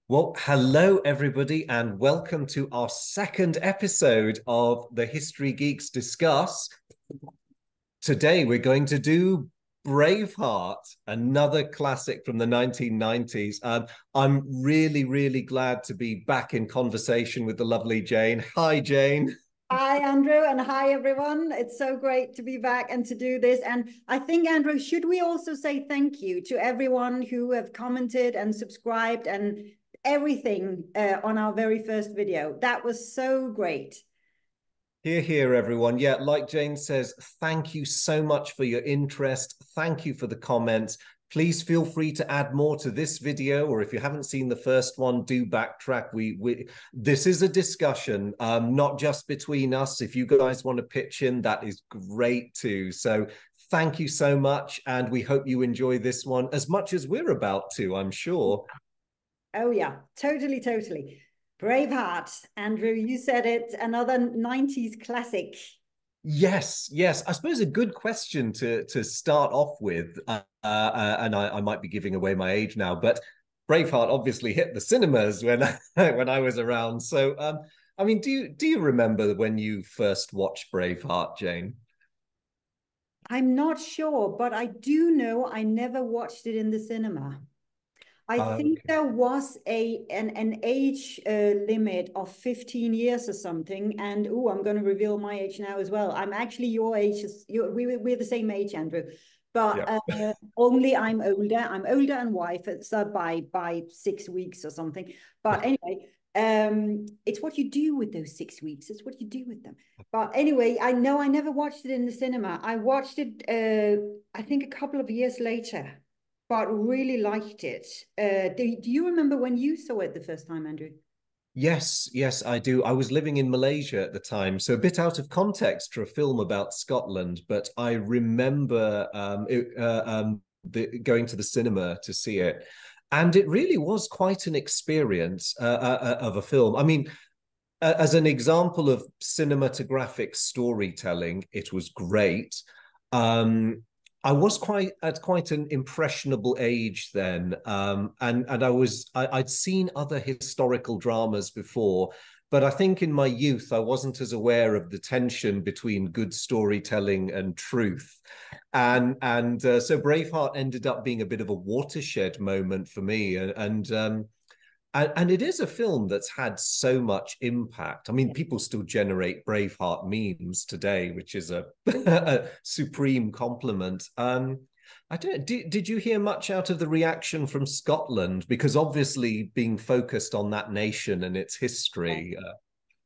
Well, hello, everybody, and welcome to our second episode of the History Geeks Discuss. Today, we're going to do Braveheart, another classic from the 1990s. I'm really, really glad to be back in conversation with the lovely Jane. Hi, Jane. Hi, Andrew, and hi, everyone. It's so great to be back and to do this. And I think, Andrew, should we also say thank you to everyone who have commented and subscribed and everything on our very first video? That was so great. Here, here, everyone. Yeah, like Jane says, thank you so much for your interest. Thank you for the comments. Please feel free to add more to this video, or if you haven't seen the first one, do backtrack. This is a discussion, not just between us. If you guys want to pitch in, that is great too. So thank you so much, and we hope you enjoy this one as much as we're about to, I'm sure. Oh, yeah, totally, totally. Braveheart, Andrew, you said it, another 90s classic. Yes, yes. I suppose a good question to start off with, and I might be giving away my age now, but Braveheart obviously hit the cinemas when when I was around. So, I mean, do you remember when you first watched Braveheart, Jane? I'm not sure, but I do know I never watched it in the cinema. I think Okay. there was an age limit of 15 years or something. And oh, I'm going to reveal my age now as well. I'm actually your age. We're the same age, Andrew, but Yeah. only I'm older. I'm older and wife. So by 6 weeks or something. But anyway, it's what you do with those 6 weeks. It's what you do with them. But anyway, I know I never watched it in the cinema. I watched it, I think, a couple of years later, but really liked it. Do you remember when you saw it the first time, Andrew? Yes, yes, I do. I was living in Malaysia at the time, so a bit out of context for a film about Scotland, but I remember going to the cinema to see it. And it really was quite an experience of a film. I mean, as an example of cinematographic storytelling, it was great. Um, I was quite at quite an impressionable age then, and I'd seen other historical dramas before, but I think in my youth I wasn't as aware of the tension between good storytelling and truth, and so Braveheart ended up being a bit of a watershed moment for me, and it is a film that's had so much impact. I mean, people still generate Braveheart memes today, which is a supreme compliment. I don't. Did you hear much out of the reaction from Scotland? Because obviously, being focused on that nation and its history.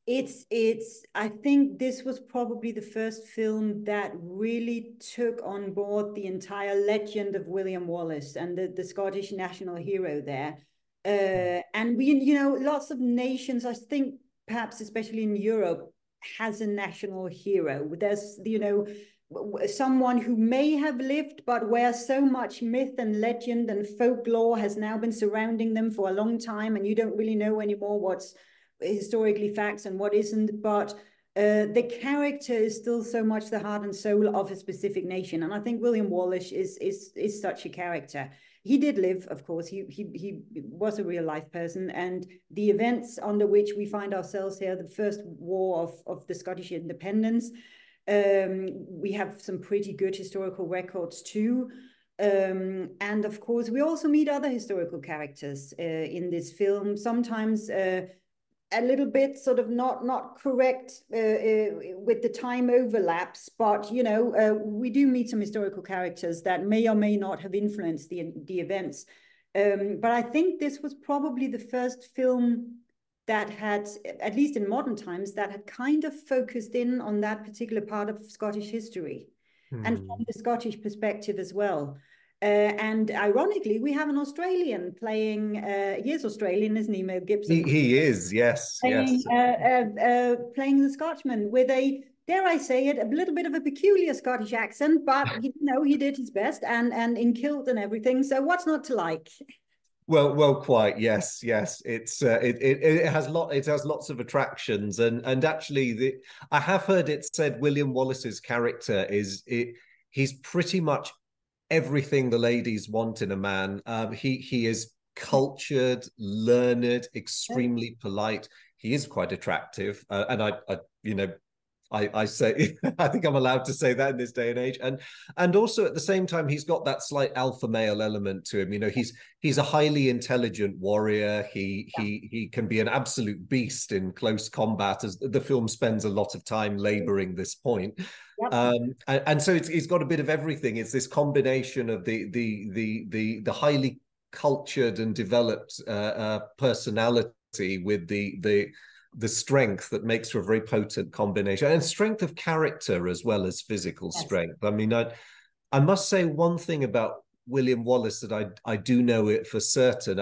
I think this was probably the first film that really took on board the entire legend of William Wallace and the Scottish national hero there. And lots of nations, I think perhaps especially in Europe, has a national hero. There's, someone who may have lived, but where so much myth and legend and folklore has now been surrounding them for a long time, and you don't really know anymore what's historically facts and what isn't. But the character is still so much the heart and soul of a specific nation, and I think William Wallace is such a character. He did live, of course. He was a real life person, and the events under which we find ourselves here, the first war of the Scottish independence, we have some pretty good historical records too. And of course, we also meet other historical characters in this film. Sometimes a little bit sort of not correct with the time overlaps, but we do meet some historical characters that may or may not have influenced the events. But I think this was probably the first film that had, at least in modern times, that had kind of focused in on that particular part of Scottish history, and from Hmm. the Scottish perspective as well. And ironically, we have an Australian playing. He is Australian, isn't he, Mel Gibson? He is, yes, Playing yes. playing the Scotchman with a, dare I say it, a little bit of a peculiar Scottish accent, but he did his best and in kilt and everything. So what's not to like? Well, quite yes, yes. It has lots of attractions, and actually, I have heard it said William Wallace's character he's pretty much everything the ladies want in a man. He is cultured, learned, extremely polite. He is quite attractive, and you know, I say I think I'm allowed to say that in this day and age, and also at the same time he's got that slight alpha male element to him. You know, he's a highly intelligent warrior. He can be an absolute beast in close combat, as the film spends a lot of time laboring this point. Yep. And so it's got a bit of everything. It's this combination of the highly cultured and developed personality with the strength that makes for a very potent combination, and strength of character as well as physical strength. I mean, I must say one thing about William Wallace that I do know it for certain.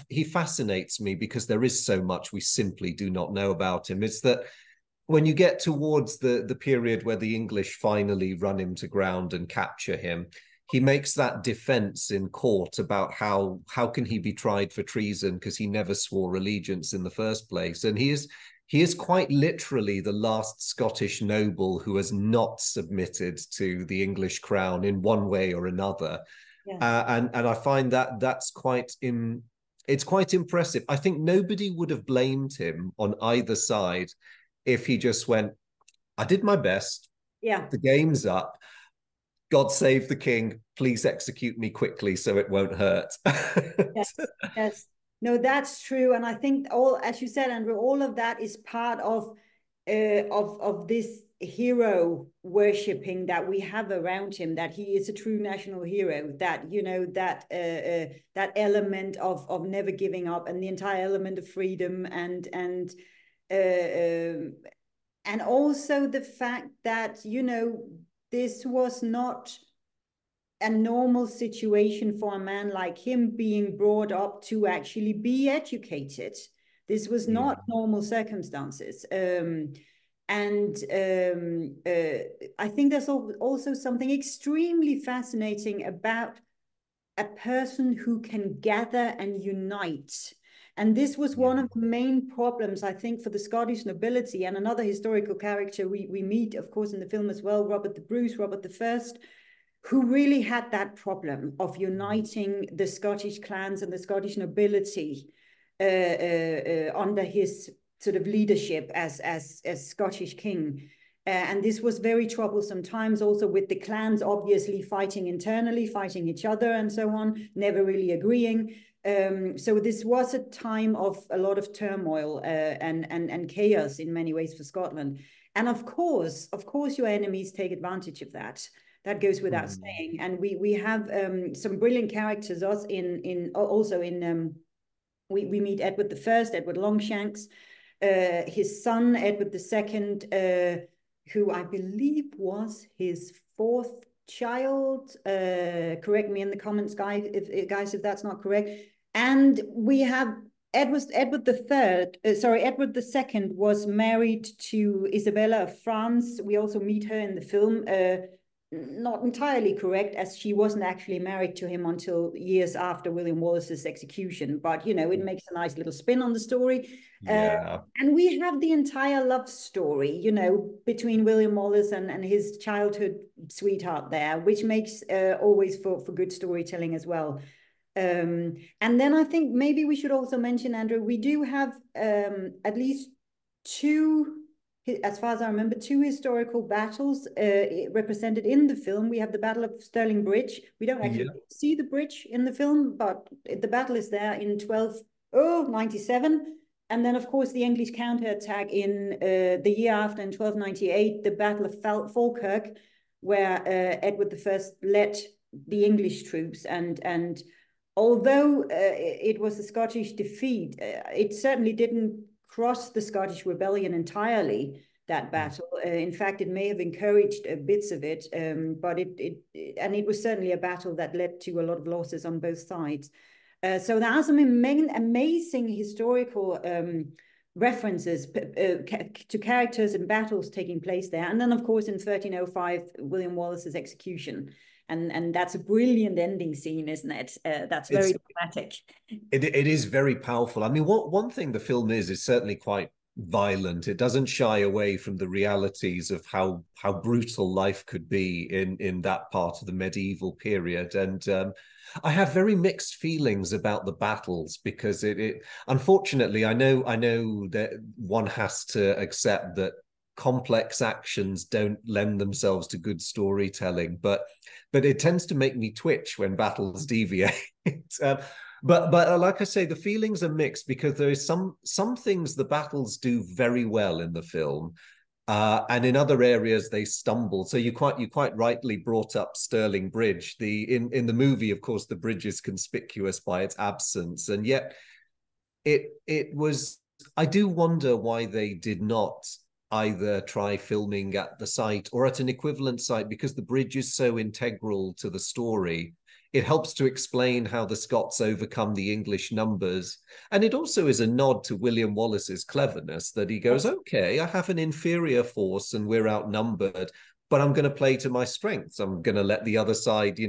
He fascinates me because there is so much we simply do not know about him. It's that when you get towards the period where the English finally run him to ground and capture him, he makes that defense in court about how can he be tried for treason because he never swore allegiance in the first place. And he is quite literally the last Scottish noble who has not submitted to the English crown in one way or another. And I find that's it's quite impressive. I think nobody would have blamed him on either side if he just went, I did my best. Yeah. The game's up. God save the king. Please execute me quickly so it won't hurt. Yes. No, that's true. And I think as you said, Andrew, all of that is part of this hero worshipping that we have around him, that he is a true national hero, that, you know, that element of never giving up, and the entire element of freedom, and also the fact that, you know, this was not a normal situation for a man like him being brought up to actually be educated. This was not normal circumstances. I think there's also something extremely fascinating about a person who can gather and unite. And this was one of the main problems, I think, for the Scottish nobility. And another historical character we meet, of course, in the film as well, Robert the Bruce, Robert the First, who really had that problem of uniting the Scottish clans and the Scottish nobility under his sort of leadership as Scottish king. And this was very troublesome times, also with the clans obviously fighting internally, fighting each other and so on, never really agreeing. So this was a time of a lot of turmoil and chaos in many ways for Scotland. And of course, your enemies take advantage of that. That goes without saying. And we have some brilliant characters we meet Edward I, Edward Longshanks, his son Edward II, who I believe was his fourth child. Correct me in the comments, guys, if that's not correct. And we have Edward II was married to Isabella of France. We also meet her in the film. Not entirely correct, as she wasn't actually married to him until years after William Wallace's execution. But, you know, it makes a nice little spin on the story. And we have the entire love story, you know, between William Wallace and his childhood sweetheart there, which makes always for good storytelling as well. And then I think maybe we should also mention, Andrew, we do have at least two, as far as I remember, two historical battles represented in the film. We have the Battle of Stirling Bridge. We don't actually see the bridge in the film, but the battle is there in 1297. And then, of course, the English counterattack in the year after, in 1298, the Battle of Falkirk, where Edward I led the English troops. And although it was a Scottish defeat, it certainly didn't cross the Scottish rebellion entirely, that battle. In fact, it may have encouraged bits of it, but it was certainly a battle that led to a lot of losses on both sides. So there are some amazing historical references to characters and battles taking place there. And then, of course, in 1305, William Wallace's execution. And that's a brilliant ending scene, isn't it? That's very dramatic. It is very powerful. I mean, one thing the film is certainly quite violent. It doesn't shy away from the realities of how brutal life could be in that part of the medieval period. And I have very mixed feelings about the battles because it unfortunately I know that one has to accept that complex actions don't lend themselves to good storytelling, but it tends to make me twitch when battles deviate. um, but like I say, the feelings are mixed because there is some things the battles do very well in the film, and in other areas they stumble. So you quite rightly brought up Stirling Bridge. In the movie, of course, the bridge is conspicuous by its absence, and yet it was. I do wonder why they did not either try filming at the site or at an equivalent site, because the bridge is so integral to the story. It helps to explain how the Scots overcome the English numbers. And it also is a nod to William Wallace's cleverness that he goes, okay, I have an inferior force and we're outnumbered, but I'm going to play to my strengths. I'm going to let the other side,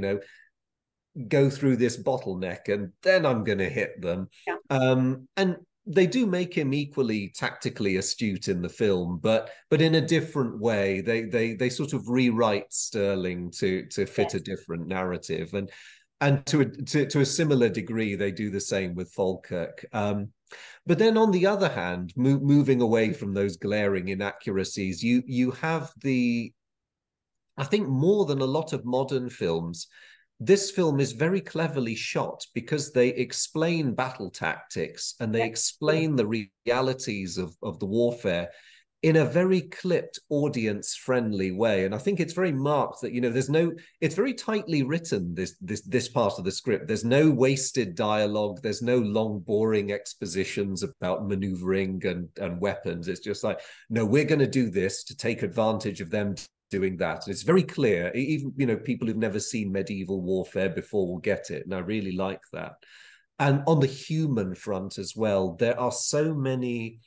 go through this bottleneck and then I'm going to hit them. Yeah. And they do make him equally tactically astute in the film, but in a different way. They sort of rewrite Stirling to fit a different narrative, and to a similar degree they do the same with Falkirk. But then on the other hand, moving away from those glaring inaccuracies, you have I think more than a lot of modern films, this film is very cleverly shot because they explain battle tactics and they explain the realities of the warfare in a very clipped, audience-friendly way. And I think it's very marked that, it's very tightly written, this part of the script. There's no wasted dialogue. There's no long, boring expositions about maneuvering and weapons. It's just like, no, we're going to do this to take advantage of them doing that. And it's very clear. Even, people who've never seen medieval warfare before will get it. And I really like that. And on the human front as well, there are so many,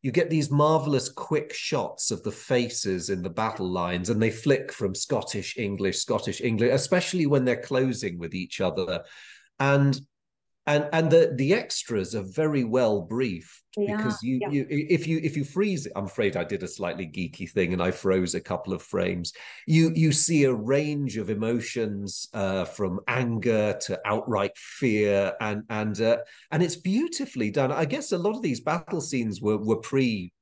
you get these marvelous quick shots of the faces in the battle lines, and they flick from Scottish, English, especially when they're closing with each other. And the extras are very well briefed, because you if you freeze it, I'm afraid I did a slightly geeky thing and I froze a couple of frames. You see a range of emotions, from anger to outright fear, and it's beautifully done. I guess a lot of these battle scenes were pre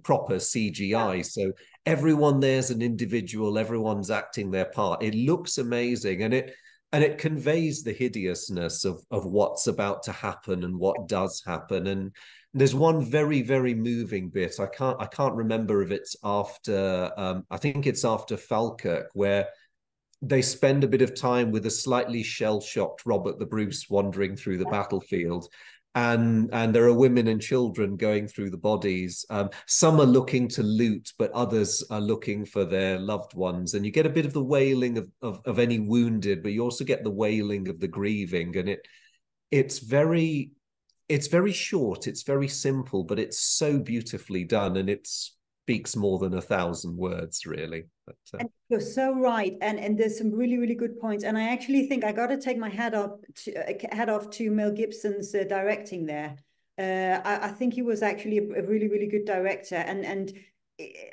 proper CGI, so everyone there's an individual, everyone's acting their part. It looks amazing, and it conveys the hideousness of what's about to happen and what does happen. And there's one very, very moving bit. I can't remember if it's after, I think it's after Falkirk, where they spend a bit of time with a slightly shell-shocked Robert the Bruce wandering through the battlefield. And there are women and children going through the bodies. Some are looking to loot, but others are looking for their loved ones. And you get a bit of the wailing of any wounded, but you also get the wailing of the grieving. And it's very short, it's very simple, but it's so beautifully done, and it speaks more than 1,000 words, really. And you're so right, and there's some really, really good points. And I actually think I got to take my hat off to Mel Gibson's directing there. I think he was actually a really, really good director. And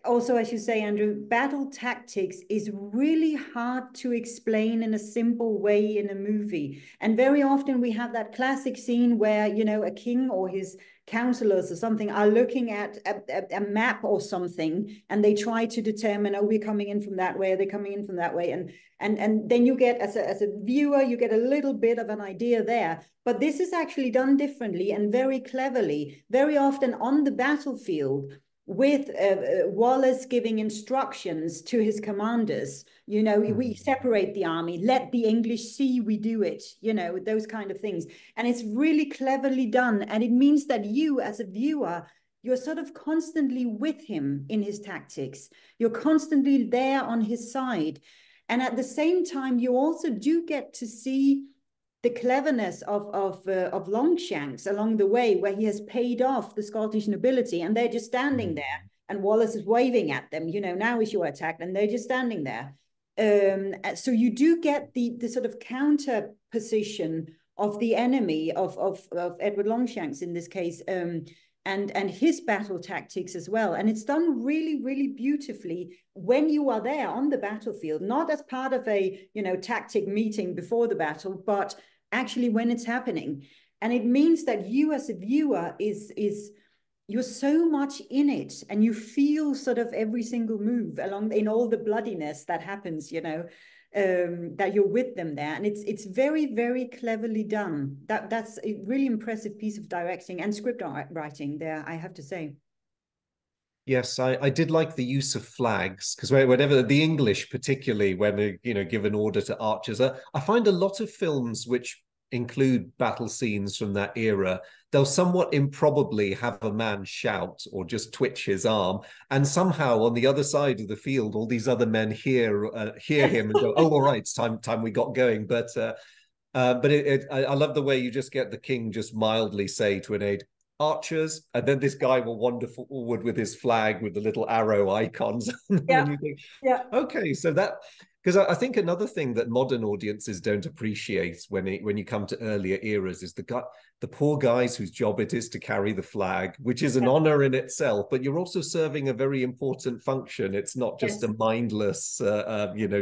also, as you say, Andrew, battle tactics is really hard to explain in a simple way in a movie. And very often we have that classic scene where, a king or his counselors or something are looking at a map or something, and they try to determine, are we coming in from that way? Are they coming in from that way? And then you get, as a viewer, you get a little bit of an idea there. But this is actually done differently and very cleverly, very often on the battlefield, with Wallace giving instructions to his commanders. We separate the army, let the English see we do it, those kind of things. And it's really cleverly done. And it means that you, as a viewer, you're sort of constantly with him in his tactics. You're constantly there on his side. And at the same time, you also do get to see the cleverness of Longshanks along the way, where he has paid off the Scottish nobility, and they're just standing there, and Wallace is waving at them, now is your attack, and they're just standing there. So you do get the sort of counter position of the enemy of Edward Longshanks in this case, and his battle tactics as well. And it's done really, really beautifully when you are there on the battlefield, not as part of a, you know, tactic meeting before the battle, but actually when it's happening. And it means that you as a viewer is you're so much in it, and you feel sort of every single move along in all the bloodiness that happens, you know, that you're with them there. And it's very, very cleverly done. That's a really impressive piece of directing and script writing there, I have to say. Yes, I did like the use of flags, because whenever the English, particularly when they, you know, give an order to archers, I find a lot of films which include battle scenes from that era, they'll somewhat improbably have a man shout or just twitch his arm, and somehow on the other side of the field, all these other men hear him and go, "Oh, all right, it's time we got going." But I love the way you just get the king just mildly say to an aide, "Archers," and then this guy will wander forward with his flag with the little arrow icons. Yeah, And you think, yeah. okay, so that, because I think another thing that modern audiences don't appreciate when you come to earlier eras is the poor guys whose job it is to carry the flag, which is an honor in itself, but you're also serving a very important function. It's not just Yes. a mindless,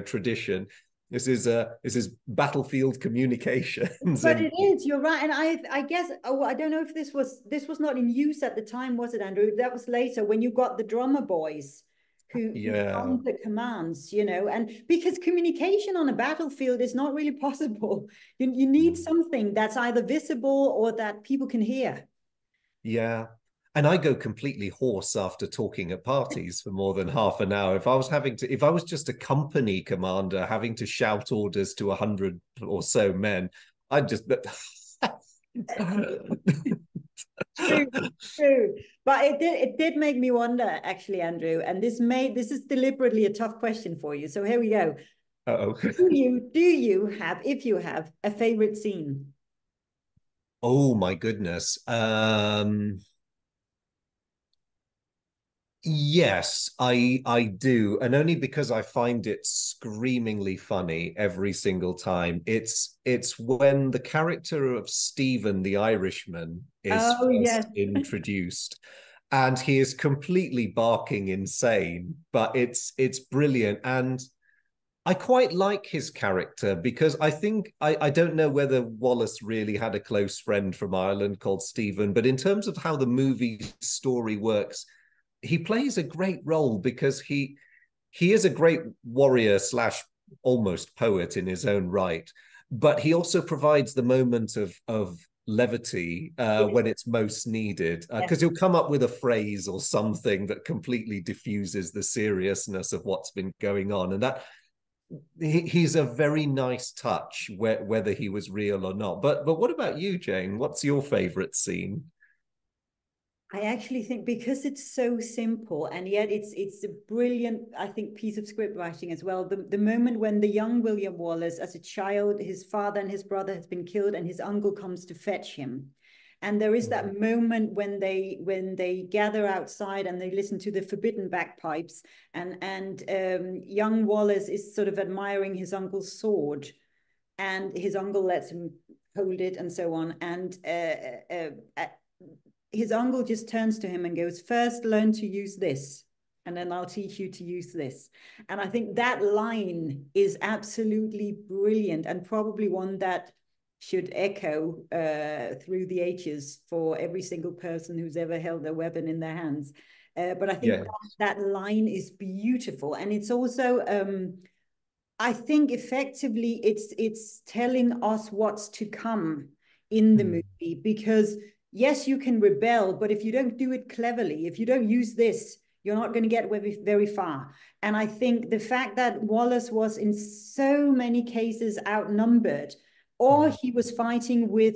tradition. This is battlefield communications. But And it is, you're right. And I guess, oh, I don't know if this was not in use at the time, was it, Andrew? That was later when you got the drummer boys who yeah, drummed the commands, you know, and because communication on a battlefield is not really possible. You need something that's either visible or that people can hear. yeah. And I go completely hoarse after talking at parties for more than half an hour. If I was just a company commander having to shout orders to 100 or so men, I'd just. True, true. But it did make me wonder, actually, Andrew, and this is deliberately a tough question for you. So here we go. Uh-oh. Do you have, if you have, a favorite scene? Oh my goodness. Yes, I do, and only because I find it screamingly funny every single time. It's when the character of Stephen the Irishman is Oh, yes. first introduced, and he is completely barking insane, but it's brilliant. And I quite like his character because I don't know whether Wallace really had a close friend from Ireland called Stephen, but in terms of how the movie story works, he plays a great role because he is a great warrior slash almost poet in his own right, but he also provides the moment of levity Yes, when it's most needed, yes. because he'll come up with a phrase or something that completely diffuses the seriousness of what's been going on, and that he's a very nice touch, whether he was real or not. But what about you, Jane? What's your favorite scene? I actually think because it's so simple and yet it's a brilliant, I think, piece of script writing as well. The moment when the young William Wallace, as a child, his father and his brother has been killed, and his uncle comes to fetch him. And there is that moment when they gather outside and they listen to the forbidden bagpipes, and young Wallace is sort of admiring his uncle's sword, and his uncle lets him hold it and so on. And his uncle just turns to him and goes, "First, learn to use this, and then I'll teach you to use this." And I think that line is absolutely brilliant, and probably one that should echo through the ages for every single person who's ever held a weapon in their hands. But I think Yeah, that line is beautiful. And it's also, I think effectively it's telling us what's to come in the movie, because yes, you can rebel, but if you don't do it cleverly, if you don't use this, you're not going to get very, very far. And I think the fact that Wallace was in so many cases outnumbered, or he was fighting with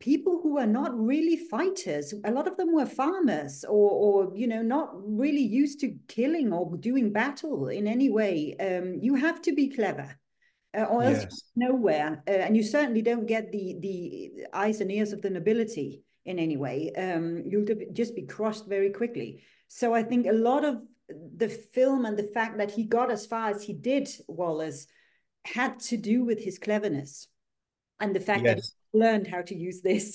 people who were not really fighters. A lot of them were farmers, or not really used to killing or doing battle in any way. You have to be clever, or else yes, you're nowhere. And you certainly don't get the eyes and ears of the nobility in any way. You'll just be crushed very quickly. So I think a lot of the film and the fact that he got as far as he did, Wallace, had to do with his cleverness and the fact that he yes. learned how to use this.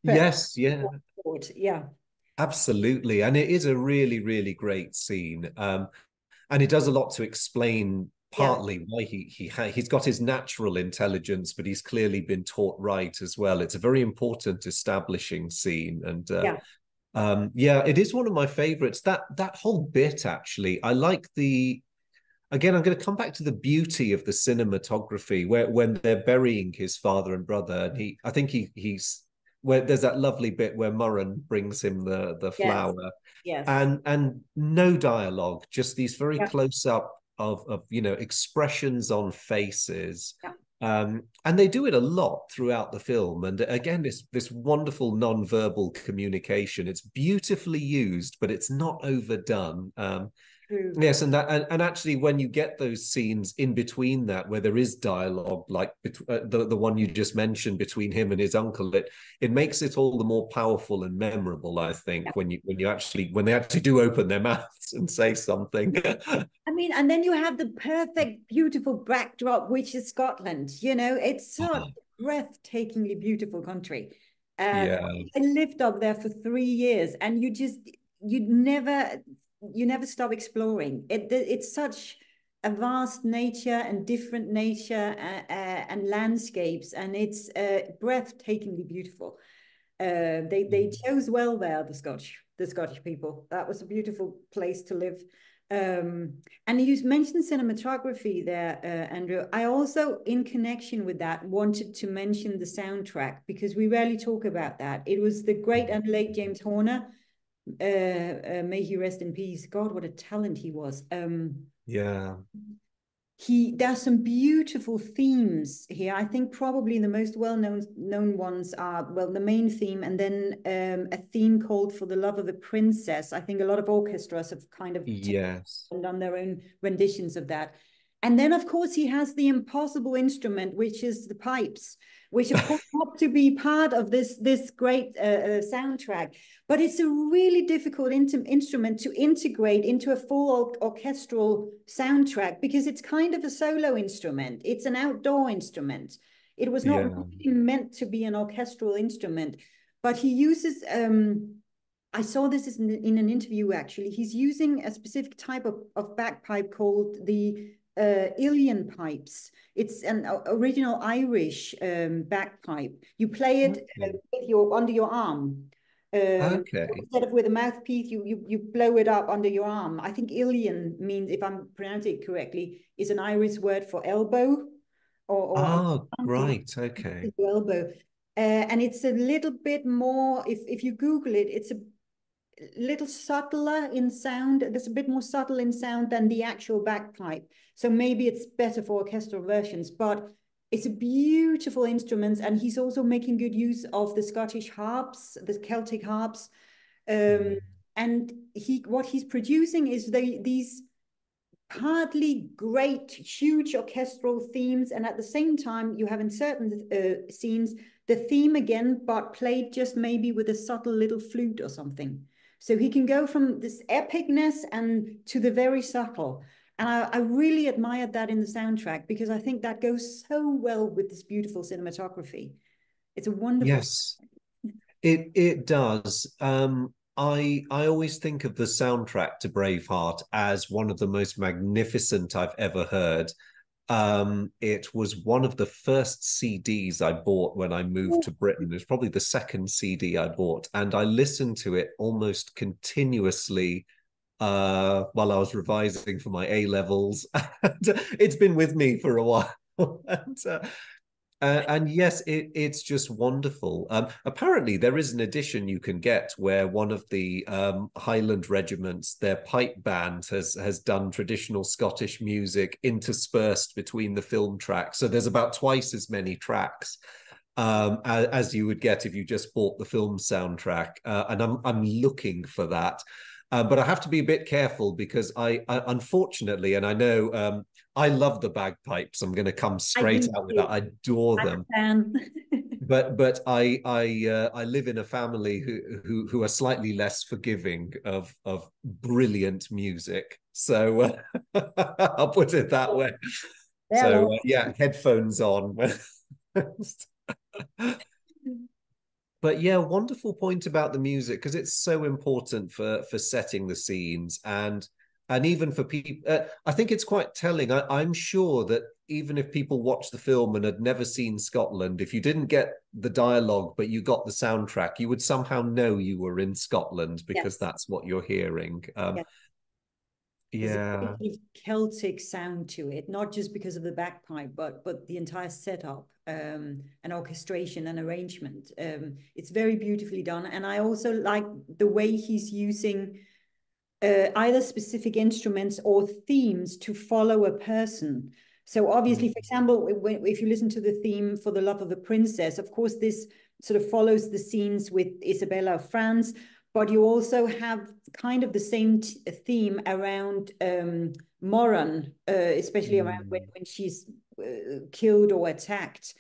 Yes, yeah, Yeah, absolutely. And it is a really, really great scene. And it does a lot to explain yeah, partly why he's got his natural intelligence, but he's clearly been taught right as well. It's a very important establishing scene, and yeah. yeah, it is one of my favorites. That whole bit actually, I like the. Again, I'm going to come back to the beauty of the cinematography, where when they're burying his father and brother, and I think he's where there's that lovely bit where Murren brings him the Yes, flower, yes. and no dialogue, just these very Yeah, close up of expressions on faces. yeah. And they do it a lot throughout the film. And again, this wonderful non-verbal communication. It's beautifully used, but it's not overdone. True. Yes, and actually, when you get those scenes in between that, where there is dialogue, like the one you just mentioned between him and his uncle, it makes it all the more powerful and memorable. I Yeah. think when they actually do open their mouths and say something. I mean, and then you have the perfect, beautiful backdrop, which is Scotland. You know, it's such a breathtakingly beautiful country. Yeah, I lived up there for 3 years, and you never you never stop exploring. It's such a vast nature and different nature and landscapes, and it's breathtakingly beautiful. They chose well there, the Scottish people. That was a beautiful place to live. And you mentioned cinematography there, Andrew. I also, in connection with that, wanted to mention the soundtrack because we rarely talk about that. It was the great and late James Horner. May he rest in peace. God, what a talent he was. yeah, He does some beautiful themes here. I think probably the most well known ones are, well, the main theme, and then a theme called For the Love of the Princess. I think a lot of orchestras have kind of yes, done their own renditions of that. And then, of course, he has the impossible instrument, which is the pipes, which, of course, have to be part of this great soundtrack. But it's a really difficult instrument to integrate into a full orchestral soundtrack because it's kind of a solo instrument. It's an outdoor instrument. It was not yeah, really meant to be an orchestral instrument, but he uses I saw this in an interview actually. He's using a specific type of bagpipe called the Ilian pipes. It's an original Irish bagpipe. You play it okay, with your under your arm. okay. Instead of with a mouthpiece, you blow it up under your arm. I think Ilian means, if I'm pronouncing it correctly, is an Irish word for elbow or Oh, for right, okay, elbow. And it's a little bit more, if you Google it, it's a little subtler in sound. There's a bit more subtle in sound than the actual bagpipe. So maybe it's better for orchestral versions, but it's a beautiful instrument. And he's also making good use of the Scottish harps, the Celtic harps. Um, yeah, and what he's producing is these partly great, huge orchestral themes, and at the same time, you have in certain scenes the theme again, but played just maybe with a subtle little flute or something. So he can go from this epicness and to the very subtle. And I really admired that in the soundtrack because I think that goes so well with this beautiful cinematography. It's a wonderful. yes. It does. I always think of the soundtrack to Braveheart as one of the most magnificent I've ever heard. It was one of the first CDs I bought when I moved to Britain. It was probably the second CD I bought, and I listened to it almost continuously while I was revising for my A levels. And it's been with me for a while. And yes, it's just wonderful. Apparently, there is an edition you can get where one of the Highland regiments, their pipe band, has done traditional Scottish music interspersed between the film tracks. So there's about twice as many tracks as you would get if you just bought the film soundtrack. And I'm looking for that. But I have to be a bit careful because I unfortunately, and I know I love the bagpipes. I'm going to come I straight do out with too. that. I adore I'm them. a fan. But I live in a family who are slightly less forgiving of brilliant music. So I'll put it that way. They're So all. yeah, headphones on. But yeah, wonderful point about the music because it's so important for setting the scenes and even for people. I think it's quite telling. I'm sure that even if people watch the film and had never seen Scotland, if you didn't get the dialogue but you got the soundtrack, you would somehow know you were in Scotland because Yes. that's what you're hearing. Yes. There's a very Yeah, sort of Celtic sound to it, not just because of the bagpipe, but the entire setup, and orchestration and arrangement. It's very beautifully done, and I also like the way he's using either specific instruments or themes to follow a person. So obviously, for example, if you listen to the theme for The Love of the Princess, of course, this sort of follows the scenes with Isabella of France, but you also have kind of the same theme around Moran, especially around when she's killed or attacked.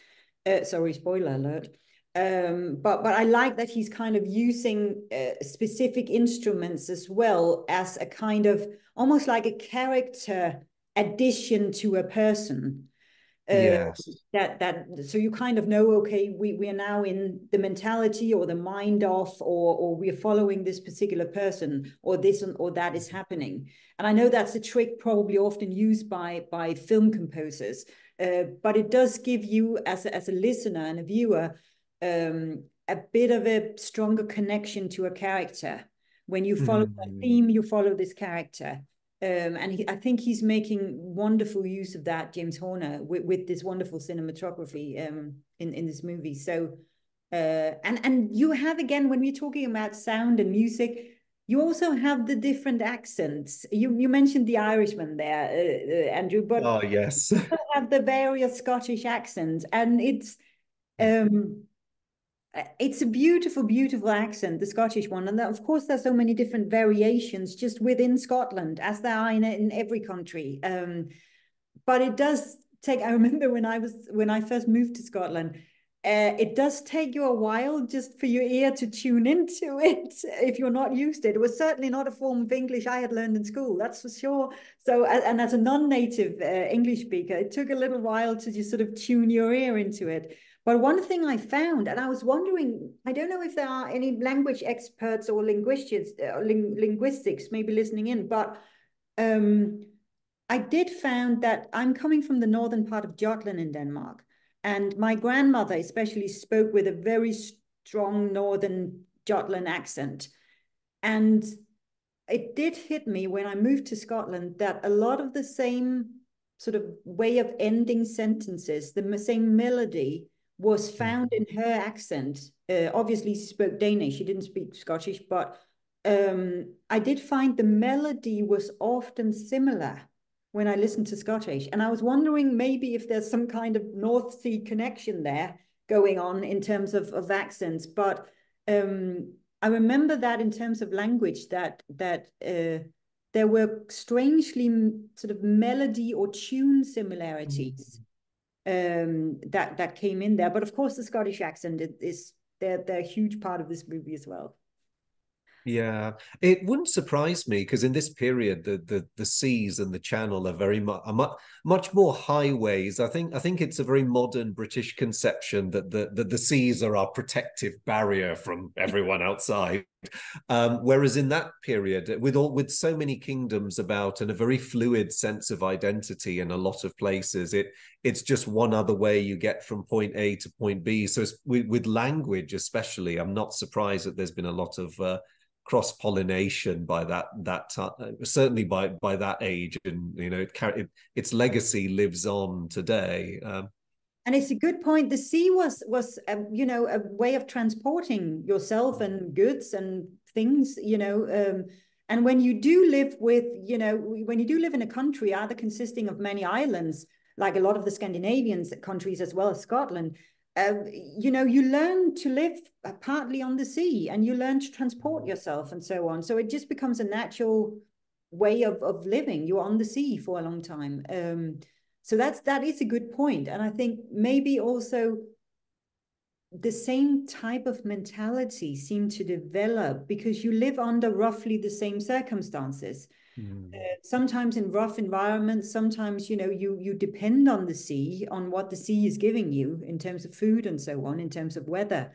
Sorry, spoiler alert. But I like that he's kind of using specific instruments as well as a kind of almost like a character addition to a person. Uh, yes. that so you kind of know, okay, we are now in the mentality or the mind of, or we are following this particular person, or this or that is happening. And I know that's a trick probably often used by film composers, but it does give you as a listener and a viewer a bit of a stronger connection to a character. When you follow a Mm. theme, you follow this character. And I think he's making wonderful use of that, James Horner, with this wonderful cinematography in this movie. So, and you have, again, when we're talking about sound and music, you also have the different accents. You mentioned the Irishman there, Andrew, but Oh, yes. you have the various Scottish accents, and um, it's a beautiful, beautiful accent, the Scottish one. And of course, there's so many different variations just within Scotland, as there are in every country. But it does take, I remember when I first moved to Scotland, it does take you a while just for your ear to tune into it if you're not used to it. It was certainly not a form of English I had learned in school, that's for sure. So, and as a non-native English speaker, it took a little while to just sort of tune your ear into it. But one thing I found, and I was wondering, I don't know if there are any language experts or linguistics maybe listening in, but um, I did found that I'm coming from the northern part of Jutland in Denmark, and my grandmother especially spoke with a very strong northern Jutland accent. And it did hit me when I moved to Scotland that a lot of the same sort of way of ending sentences, the same melody was found in her accent. Obviously, she spoke Danish, she didn't speak Scottish, but I did find the melody was often similar when I listened to Scottish. And I was wondering maybe if there's some kind of North Sea connection there going on in terms of accents. But I remember that in terms of language, that there were strangely sort of melody or tune similarities that came in there. But of course, the Scottish accent is they're a huge part of this movie as well. Yeah, it wouldn't surprise me because in this period, the seas and the channel are very much more highways. I think it's a very modern British conception that the seas are our protective barrier from everyone outside. Whereas in that period, with so many kingdoms about and a very fluid sense of identity in a lot of places, it's just one other way you get from point A to point B. So with language, especially, I'm not surprised that there's been a lot of cross pollination by that time, certainly by that age, and its legacy lives on today. And it's a good point. The sea was a way of transporting yourself and goods and things, and when you do live when you do live in a country either consisting of many islands, like a lot of the Scandinavian countries as well as Scotland, you learn to live partly on the sea, and you learn to transport yourself and so on. So it just becomes a natural way of living. You're on the sea for a long time. So that is a good point. And I think maybe also the same type of mentality seemed to develop because you live under roughly the same circumstances. Sometimes in rough environments, sometimes you depend on the sea, on what the sea is giving you in terms of food and so on, in terms of weather.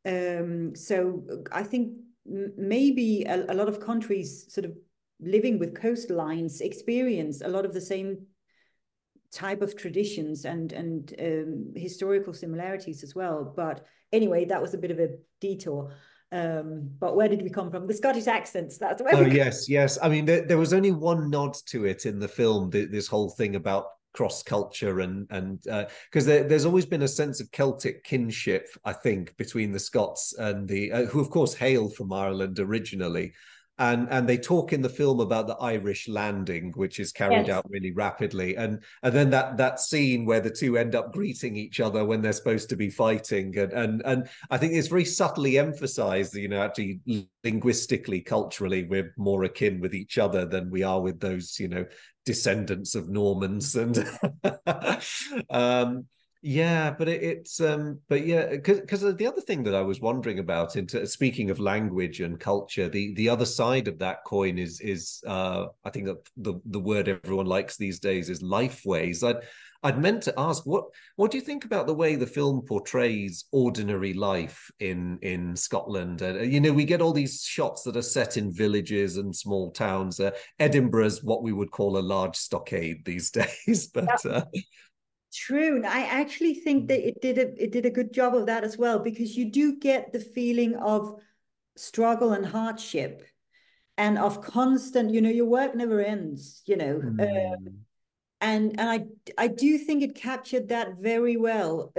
So I think maybe a lot of countries sort of living with coastlines experience a lot of the same type of traditions and historical similarities as well. But anyway, that was a bit of a detour. But where did we come from? The Scottish accents. That's where Oh we. yes, yes. I mean, there was only one nod to it in the film. This whole thing about cross culture and because there's always been a sense of Celtic kinship, I think, between the Scots and the who of course hail from Ireland originally. And they talk in the film about the Irish landing, which is carried Yes. out really rapidly, and then that scene where the two end up greeting each other when they're supposed to be fighting, and I think it's very subtly emphasized that, actually linguistically, culturally, we're more akin with each other than we are with those, descendants of Normans. And yeah, but but yeah, because the other thing that I was wondering about, speaking of language and culture, the other side of that coin is I think that the word everyone likes these days is lifeways. I'd meant to ask, what do you think about the way the film portrays ordinary life in Scotland? We get all these shots that are set in villages and small towns. Edinburgh is what we would call a large stockade these days, but True. I actually think that it did a good job of that as well, because you do get the feeling of struggle and hardship and of constant, your work never ends, mm, and I do think it captured that very well.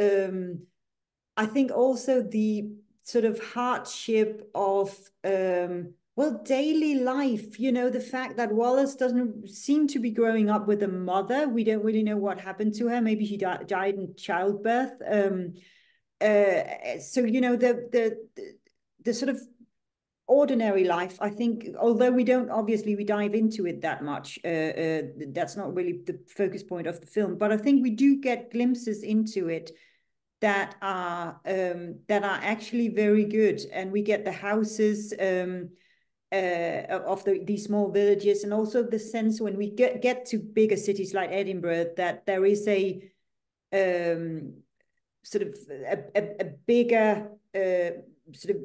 I think also the sort of hardship of well, daily life, the fact that Wallace doesn't seem to be growing up with a mother. We don't really know what happened to her. Maybe she died in childbirth. So the sort of ordinary life, I think, although we don't obviously we dive into it that much, that's not really the focus point of the film, but I think we do get glimpses into it that are actually very good, and we get the houses of these small villages, and also the sense when we get to bigger cities like Edinburgh that there is a sort of a bigger sort of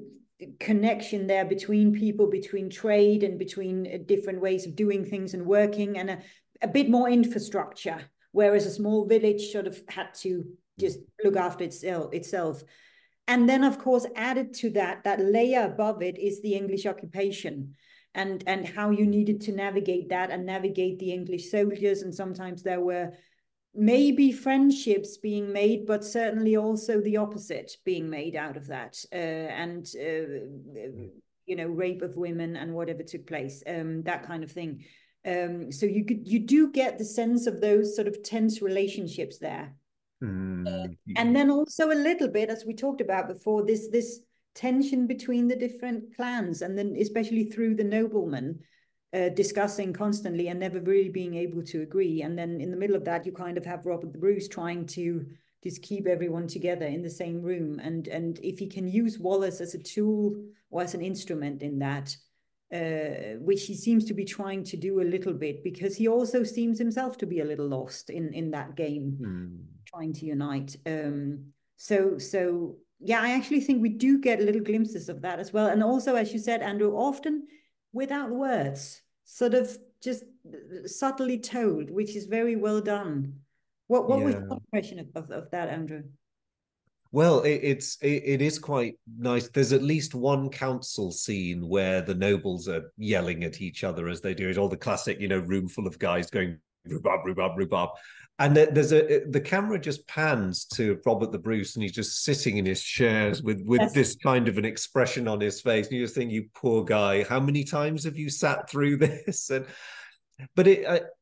connection there between people, between trade, and between different ways of doing things and working, and a bit more infrastructure, whereas a small village sort of had to just look after itself. And then, of course, added to that layer above it is the English occupation, and how you needed to navigate that and navigate the English soldiers. And sometimes there were maybe friendships being made, but certainly also the opposite being made out of that, and rape of women and whatever took place, that kind of thing. So you do get the sense of those sort of tense relationships there. And then also a little bit, as we talked about before, this tension between the different clans, and then especially through the noblemen discussing constantly and never really being able to agree. And then in the middle of that, you kind of have Robert the Bruce trying to just keep everyone together in the same room. And if he can use Wallace as a tool or as an instrument in that, which he seems to be trying to do a little bit, because he also seems himself to be a little lost in that game, trying to unite. So yeah, I actually think we do get little glimpses of that as well. And also, as you said, Andrew, often without words, sort of just subtly told, which is very well done. What was yeah. your impression of that, Andrew? Well, it is quite nice. There's at least one council scene where the nobles are yelling at each other as they do it. All the classic, room full of guys going rhubarb, rhubarb, rhubarb. And the camera just pans to Robert the Bruce, and he's just sitting in his chairs with Yes. this kind of an expression on his face. And you just think, you poor guy, how many times have you sat through this? But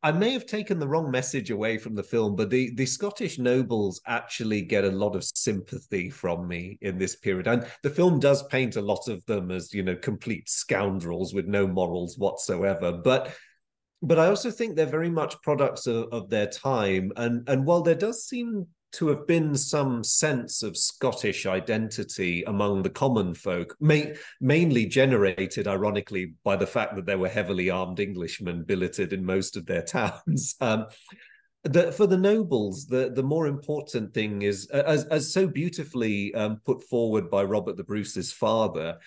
I may have taken the wrong message away from the film, but the Scottish nobles actually get a lot of sympathy from me in this period. And the film does paint a lot of them as, complete scoundrels with no morals whatsoever. But I also think they're very much products of their time. And while there does seem to have been some sense of Scottish identity among the common folk, mainly generated, ironically, by the fact that there were heavily armed Englishmen billeted in most of their towns. For the nobles, the more important thing is, as so beautifully put forward by Robert the Bruce's father,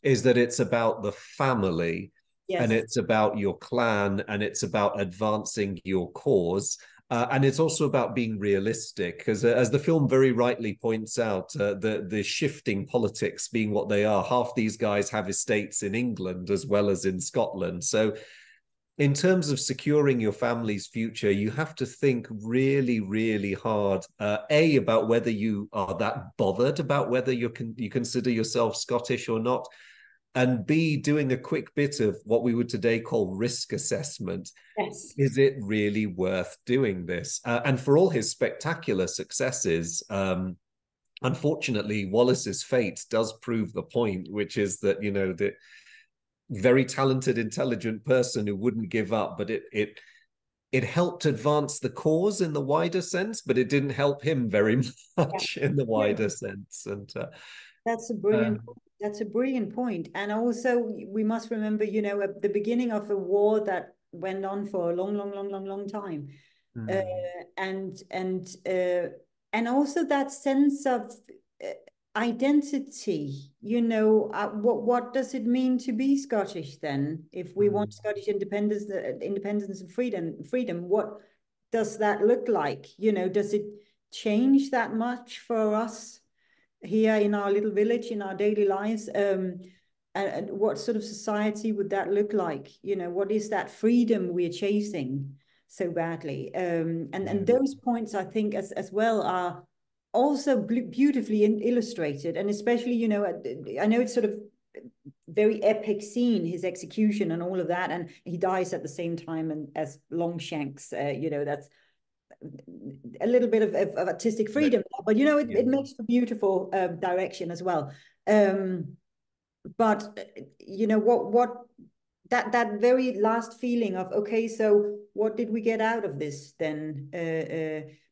is that it's about the family, and Yes. it's about your clan, and it's about advancing your cause. And it's also about being realistic, because as the film very rightly points out, the shifting politics being what they are, half these guys have estates in England as well as in Scotland. So in terms of securing your family's future, you have to think really, really hard. A, about whether you are that bothered about whether you consider yourself Scottish or not, and B, doing a quick bit of what we would today call risk assessment. Yes. Is it really worth doing this? And for all his spectacular successes, unfortunately, Wallace's fate does prove the point, which is that, the very talented, intelligent person who wouldn't give up, but it helped advance the cause in the wider sense, but it didn't help him very much in the Yeah. wider sense. And That's a brilliant that's a brilliant point. And also we must remember, at the beginning of a war that went on for a long, long, long, long, long time. Uh, and and and also that sense of identity. What does it mean to be Scottish then? If we want Scottish independence and freedom, what does that look like? Does it change that much for us here in our little village, in our daily lives? And what sort of society would that look like? What is that freedom we're chasing so badly? And those points, I think, as well, are also beautifully illustrated. And especially, I know it's sort of very epic scene, his execution and all of that, and he dies at the same time as Longshanks. That's a little bit of artistic freedom, but it makes for beautiful direction as well. But what that very last feeling of, okay, so what did we get out of this then?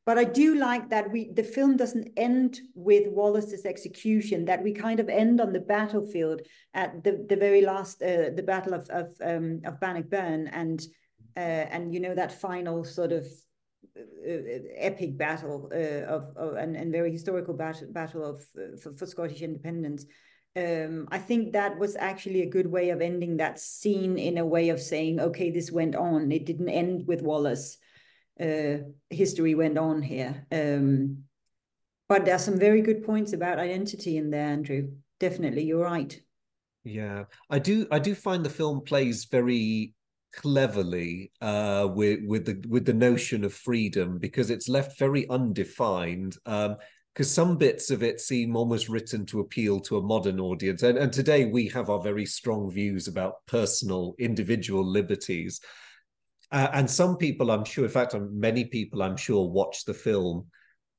But I do like that the film doesn't end with Wallace's execution, that we kind of end on the battlefield at the very last, the Battle of Bannockburn, and that final sort of epic battle and very historical battle for Scottish independence. I think that was actually a good way of ending that scene, in a way of saying, okay, this went on. It didn't end with Wallace. History went on here. But there's some very good points about identity in there, Andrew. Definitely, you're right. Yeah, I do find the film plays very cleverly with the notion of freedom, because it's left very undefined. Because some bits of it seem almost written to appeal to a modern audience, and today we have our very strong views about personal, individual liberties. And some people, I'm sure, in fact, many people, I'm sure, watched the film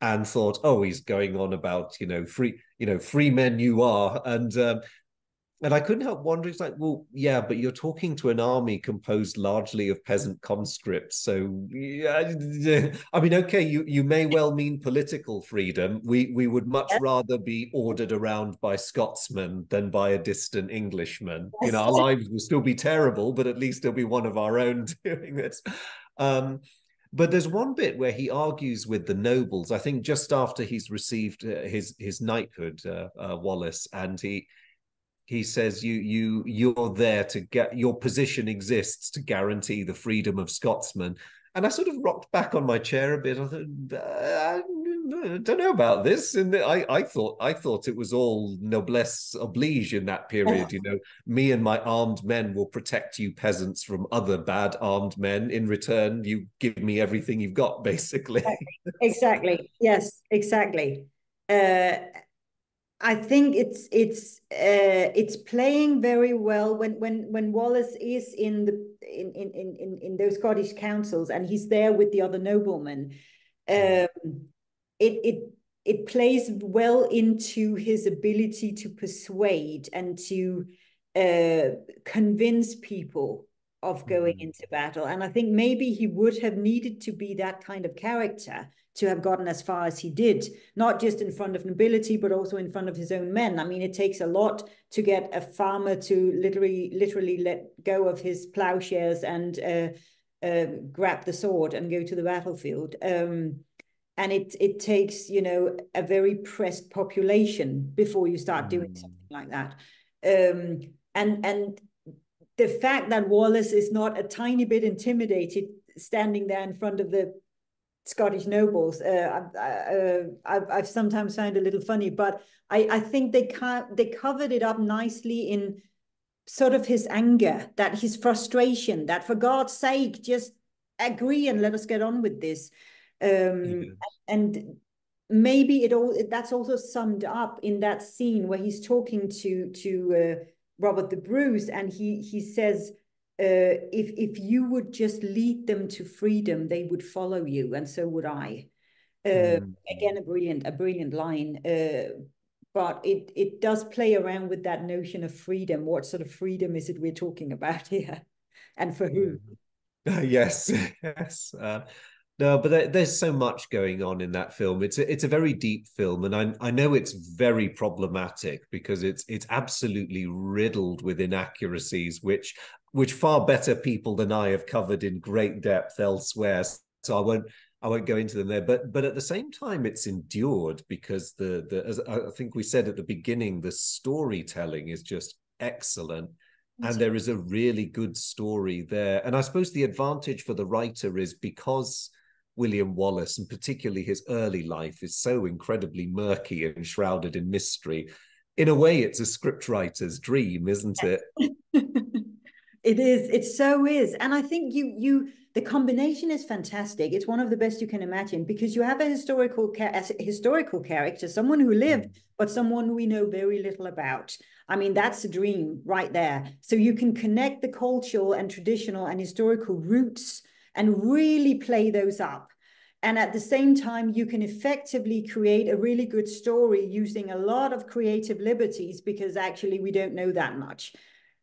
and thought, "Oh, he's going on about free men you are," and I couldn't help wondering, it's like, well, yeah, but you're talking to an army composed largely of peasant conscripts. So, yeah, I mean, okay, you may well mean political freedom. We would much rather be ordered around by Scotsmen than by a distant Englishman. Yes. Our lives will still be terrible, but at least there'll be one of our own doing this. But there's one bit where he argues with the nobles, I think just after he's received his knighthood, Wallace, and he says you're there to get, your position exists to guarantee the freedom of Scotsmen. And I sort of rocked back on my chair a bit. I thought, I don't know about this. And I thought it was all noblesse oblige in that period. Me and my armed men will protect you peasants from other bad armed men. In return, you give me everything you've got, basically. Exactly. Yes, exactly. I think it's playing very well when Wallace is in those Scottish councils, and he's there with the other noblemen. It it plays well into his ability to persuade and to convince people of going into battle. And I think maybe he would have needed to be that kind of character to have gotten as far as he did, not just in front of nobility, but also in front of his own men. I mean, it takes a lot to get a farmer to literally let go of his plowshares and grab the sword and go to the battlefield. And it takes, you know, a very pressed population before you start doing something like that. And the fact that Wallace is not a tiny bit intimidated standing there in front of the Scottish nobles, I've sometimes found a little funny, but I think they covered it up nicely in sort of his anger, that his frustration, that for God's sake, just agree and let us get on with this. Yes. And maybe that's also summed up in that scene where he's talking to Robert the Bruce, and he says, if you would just lead them to freedom, they would follow you, and so would I. Again, a brilliant line. But it does play around with that notion of freedom. What sort of freedom is it we're talking about here, and for who? Yes, yes. No, but there's so much going on in that film. It's a very deep film, and I know it's very problematic because it's absolutely riddled with inaccuracies, which far better people than I have covered in great depth elsewhere. So I won't go into them there. But at the same time, it's endured because as I think we said at the beginning, the storytelling is just excellent. And there is a really good story there. And I suppose the advantage for the writer is because William Wallace, and particularly his early life, is so incredibly murky and shrouded in mystery. In a way, it's a scriptwriter's dream, isn't it? It is. It so is. And I think the combination is fantastic. It's one of the best you can imagine, because you have a historical character, someone who lived, but someone we know very little about. I mean, that's a dream right there. So you can connect the cultural and traditional and historical roots and really play those up. And at the same time, you can effectively create a really good story using a lot of creative liberties, because actually we don't know that much.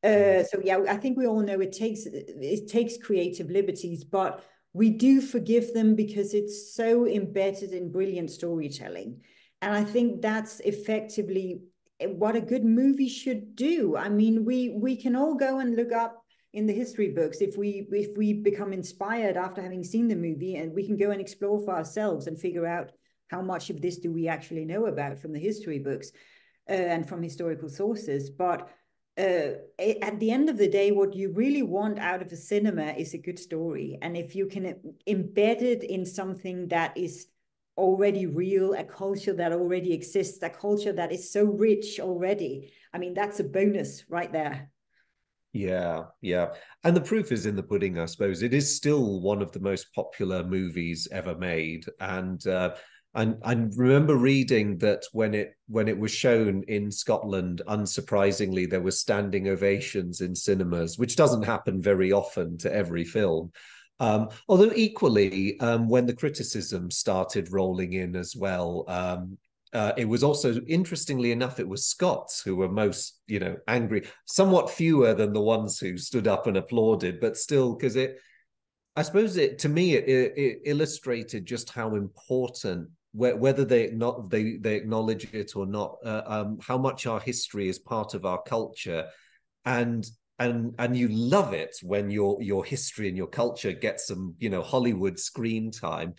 So yeah, I think we all know it takes creative liberties, but we do forgive them because it's so embedded in brilliant storytelling. And I think that's effectively what a good movie should do. I mean, we can all go and look up in the history books if we become inspired after having seen the movie, and we can go and explore for ourselves and figure out how much of this do we actually know about from the history books and from historical sources. But at the end of the day, what you really want out of a cinema is a good story. And if you can embed it in something that is already real, a culture that already exists, a culture that is so rich already, I mean, that's a bonus right there. Yeah, yeah. And the proof is in the pudding, I suppose. It is still one of the most popular movies ever made. And I remember reading that when it was shown in Scotland, unsurprisingly, there were standing ovations in cinemas, which doesn't happen very often to every film. Although equally, when the criticism started rolling in as well, it was also, interestingly enough, it was Scots who were most, angry, somewhat fewer than the ones who stood up and applauded, but still, because I suppose to me, it illustrated just how important, whether they acknowledge it or not, how much our history is part of our culture, and and you love it when your history and your culture gets some Hollywood screen time,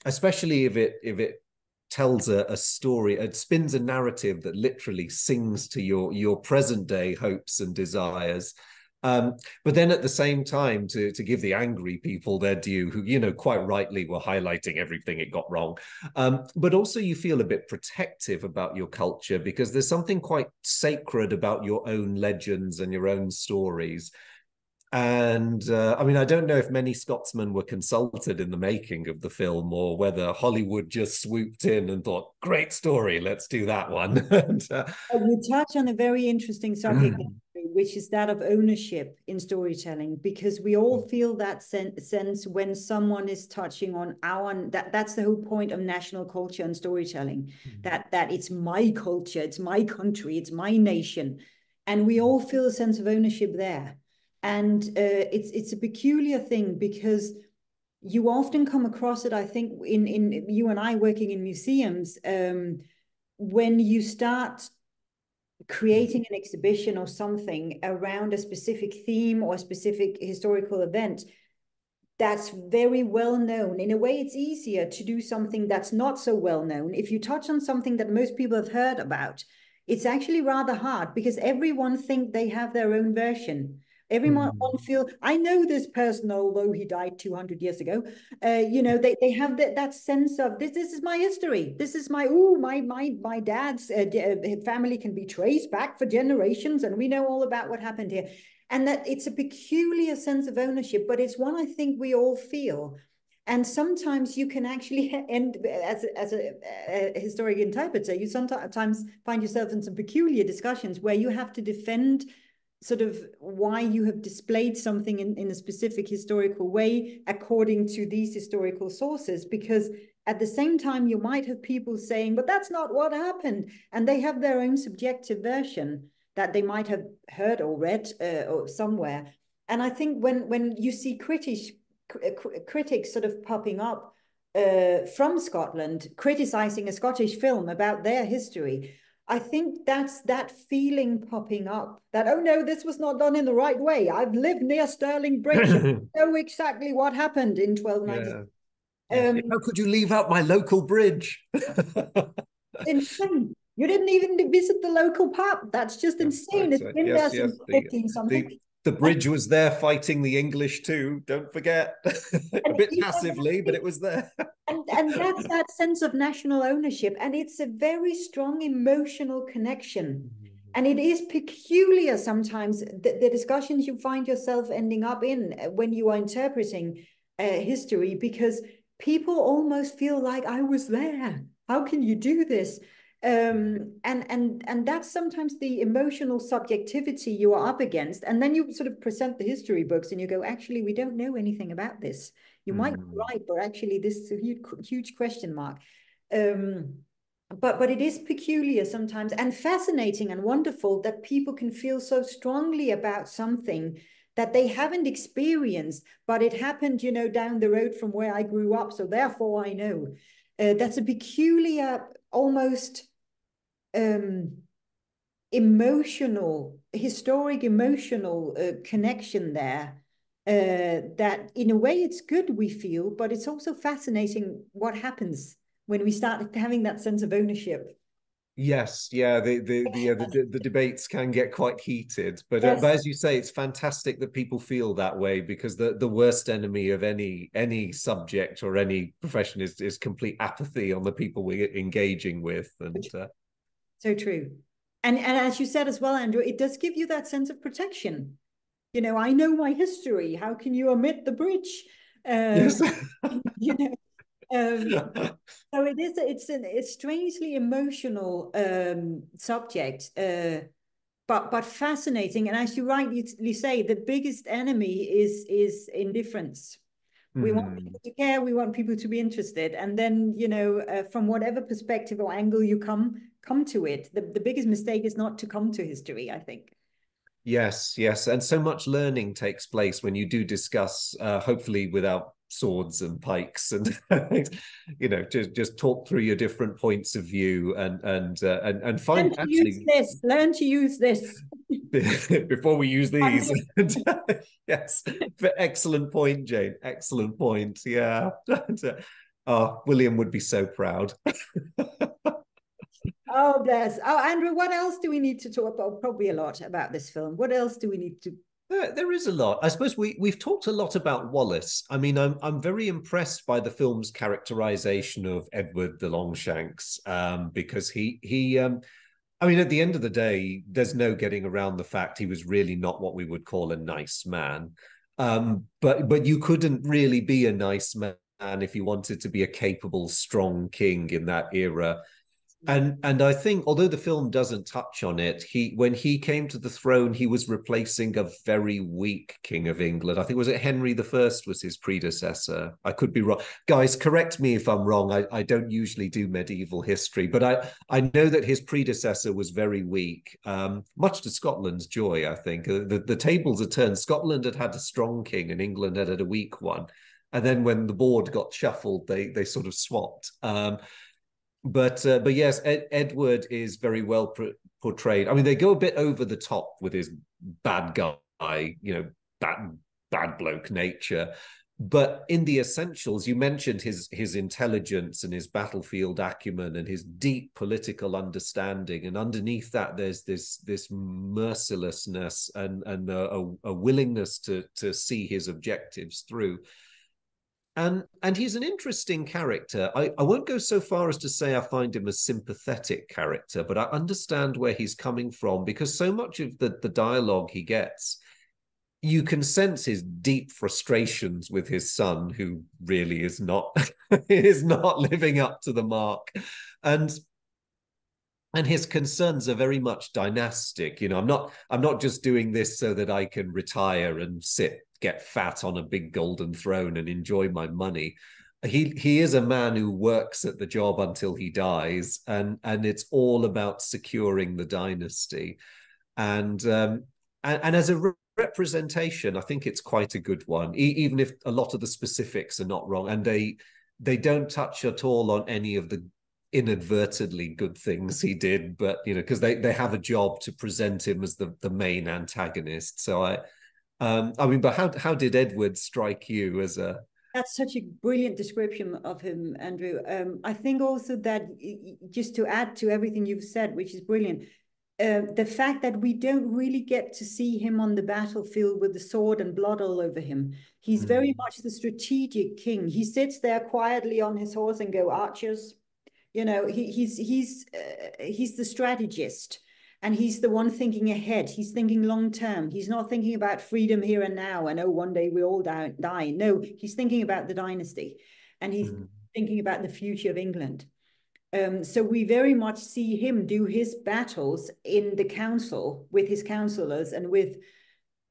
especially if it tells a story, it spins a narrative that literally sings to your present day hopes and desires. But then at the same time, to give the angry people their due, who quite rightly were highlighting everything it got wrong, but also you feel a bit protective about your culture because there's something quite sacred about your own legends and your own stories. And I mean, I don't know if many Scotsmen were consulted in the making of the film, or whether Hollywood just swooped in and thought, "Great story, let's do that one." and, You touch on a very interesting subject, which is that of ownership in storytelling, because we all feel that sense when someone is touching on that's the whole point of national culture and storytelling, that it's my culture, it's my country, it's my nation, and we all feel a sense of ownership there. And it's a peculiar thing, because you often come across it, I think, in you and I working in museums, when you start creating an exhibition or something around a specific theme or a specific historical event, that's very well known. In a way, it's easier to do something that's not so well known. If you touch on something that most people have heard about, it's actually rather hard because everyone think they have their own version. Everyone feel, I know this person, although he died 200 years ago. They have that sense of this is my history. This is my dad's family can be traced back for generations, and we know all about what happened here. And that it's a peculiar sense of ownership, but it's one I think we all feel. And sometimes you can actually end as a historic interpreter, you sometimes find yourself in some peculiar discussions where you have to defend sort of why you have displayed something in a specific historical way according to these historical sources, because at the same time you might have people saying, but that's not what happened, and they have their own subjective version that they might have heard or read or somewhere. And I think when you see critics sort of popping up from Scotland criticizing a Scottish film about their history, I think that's that feeling popping up that, oh no, this was not done in the right way. I've lived near Stirling Bridge and I know exactly what happened in 1290. Yeah. How could you leave out my local bridge? Insane. You didn't even visit the local pub. That's just insane. It's been there since 15 something. The bridge was there fighting the English too, don't forget. A bit passively, but it was there. And that's that sense of national ownership. And it's a very strong emotional connection. And it is peculiar sometimes, the discussions you find yourself ending up in when you are interpreting history, because people almost feel like, I was there. How can you do this? And that's sometimes the emotional subjectivity you are up against. And then you sort of present the history books and you go, actually, we don't know anything about this. You might be right, but actually this is a huge question mark. But it is peculiar sometimes and fascinating and wonderful that people can feel so strongly about something that they haven't experienced, but it happened, down the road from where I grew up. So therefore I know. That's a peculiar, almost historic emotional connection there. That in a way it's good, we feel, but it's also fascinating what happens when we start having that sense of ownership. Yes, yeah, the debates can get quite heated, but Yes. but as you say, it's fantastic that people feel that way, because the worst enemy of any subject or any profession is complete apathy on the people we're engaging with, and so true. And as you said as well, Andrew, it does give you that sense of protection. I know my history. How can you omit the bridge? yes. So it's a strangely emotional subject, but fascinating. And as you rightly say, the biggest enemy is indifference. We want people to care. We want people to be interested. And then, from whatever perspective or angle you come to it, the biggest mistake is not to come to history, I think. Yes, and so much learning takes place when you do discuss, hopefully without swords and pikes, and just talk through your different points of view and find learn to use this before we use these. Yes, excellent point, Jane. Excellent point. Yeah. William would be so proud. Oh, bless. Oh, Andrew, what else do we need to talk about? Probably a lot about this film. What else do we need to? There is a lot. I suppose we've talked a lot about Wallace. I mean, I'm very impressed by the film's characterization of Edward the Longshanks, because he I mean, at the end of the day, there's no getting around the fact he was really not what we would call a nice man. But you couldn't really be a nice man if you wanted to be a capable, strong king in that era. And I think, although the film doesn't touch on it, when he came to the throne, he was replacing a very weak king of England. I think, was it Henry the First was his predecessor? I could be wrong. Guys, correct me if I'm wrong. I don't usually do medieval history, but I know that his predecessor was very weak, much to Scotland's joy, I think. The tables had turned. Scotland had a strong king and England had a weak one. And then when the board got shuffled, they sort of swapped. But yes, Edward is very well portrayed. I mean, they go a bit over the top with his bad guy, bad bloke nature. But in the essentials, you mentioned his intelligence and his battlefield acumen and his deep political understanding, and underneath that, there's this mercilessness and a willingness to see his objectives through. And he's an interesting character. I won't go so far as to say I find him a sympathetic character, but I understand where he's coming from, because so much of the dialogue he gets, you can sense his deep frustrations with his son, who really is not is not living up to the mark, and his concerns are very much dynastic. You know, I'm not just doing this so that I can retire and get fat on a big golden throne and enjoy my money. He is a man who works at the job until he dies, and it's all about securing the dynasty. And as a representation, I think it's quite a good one, even if a lot of the specifics are not wrong, and they don't touch at all on any of the inadvertently good things he did, but you know, because they have a job to present him as the main antagonist. So I mean, but how did Edward strike you as a? That's such a brilliant description of him, Andrew. I think also that, just to add to everything you've said, which is brilliant, the fact that we don't really get to see him on the battlefield with the sword and blood all over him. He's very much the strategic king. He sits there quietly on his horse and go, archers. You know, he's the strategist, and he's the one thinking ahead. He's thinking long term. He's not thinking about freedom here and now and, oh, one day we all die. No, he's thinking about the dynasty, and he's thinking about the future of England. So we very much see him do his battles in the council with his councillors, and with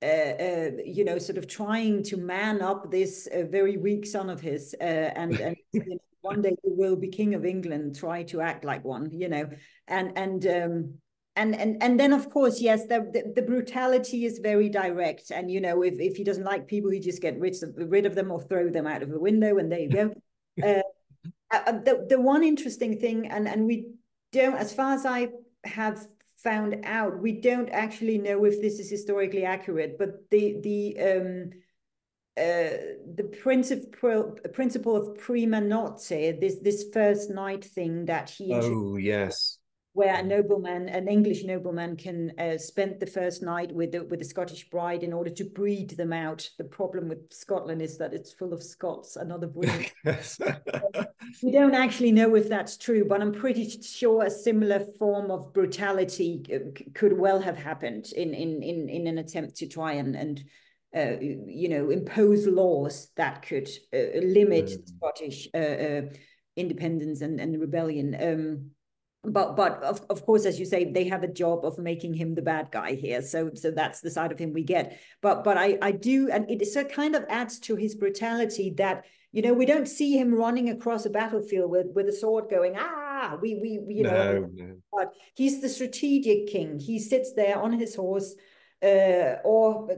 you know, sort of trying to man up this very weak son of his, and you know, one day he will be king of England, try to act like one, you know, and then of course, yes, the brutality is very direct, and you know, if he doesn't like people, he just get rid of them or throw them out of the window, and there you go. The one interesting thing, and we don't, as far as I have found out, we don't actually know if this is historically accurate, but the principle of prima nocte, this first night thing that he introduced. Oh yes. Where a nobleman, an English nobleman, can spend the first night with the Scottish bride in order to breed them out. The problem with Scotland is that it's full of Scots, another brilliant. Yes. We don't actually know if that's true, but I'm pretty sure a similar form of brutality could well have happened in an attempt to try and you know, impose laws that could limit Scottish independence and rebellion. But of course, as you say, they have a job of making him the bad guy here. So that's the side of him we get. But I do, and it so kind of adds to his brutality that, you know, we don't see him running across a battlefield with a sword going, we you know. But he's the strategic king. He sits there on his horse, or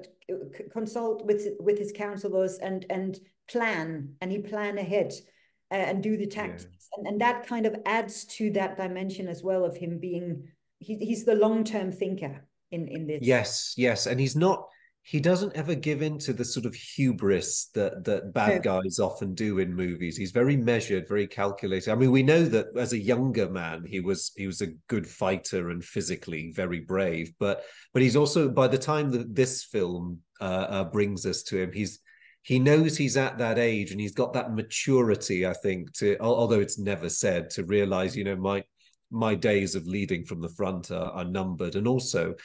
consult with his counselors and plan, and he plan ahead. And do the tactics, and that kind of adds to that dimension as well of him being he's the long-term thinker in this. Yes, and he doesn't ever give in to the sort of hubris that bad guys often do in movies. He's very measured, very calculated. I mean, we know that as a younger man, he was a good fighter and physically very brave, but he's also, by the time that this film brings us to him, he knows he's at that age, and he's got that maturity, I think, to, although it's never said, to realize, you know, my days of leading from the front are numbered. And also,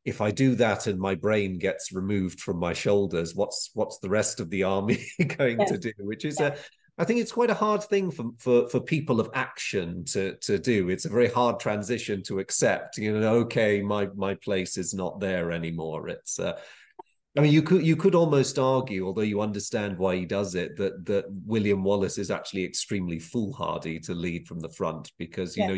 if I do that and my brain gets removed from my shoulders, what's the rest of the army going to do? Which is I think it's quite a hard thing for people of action to do. It's a very hard transition to accept, you know, okay, my place is not there anymore. It's I mean, you could almost argue, although you understand why he does it, that William Wallace is actually extremely foolhardy to lead from the front, because you know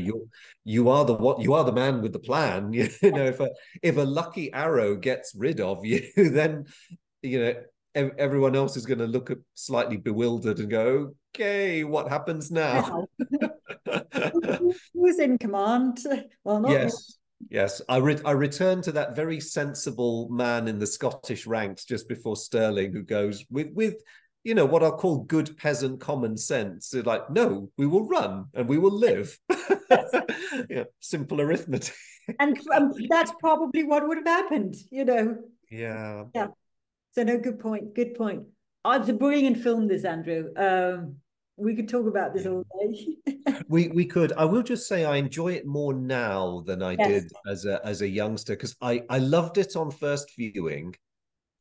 you are the man with the plan. You know, if a lucky arrow gets rid of you, then you know everyone else is going to look slightly bewildered and go, okay, what happens now? Who's in command? Well, not me. Yes, I return to that very sensible man in the Scottish ranks just before Stirling, who goes with what I'll call good peasant common sense. They're like, no, we will run and we will live. Yeah, simple arithmetic. And that's probably what would have happened, Yeah. Yeah. So no, good point. Good point. Oh, it's a brilliant film, this, Andrew. We could talk about this Yeah. all day. We could. I will just say I enjoy it more now than I Yes. did as a youngster, because I loved it on first viewing.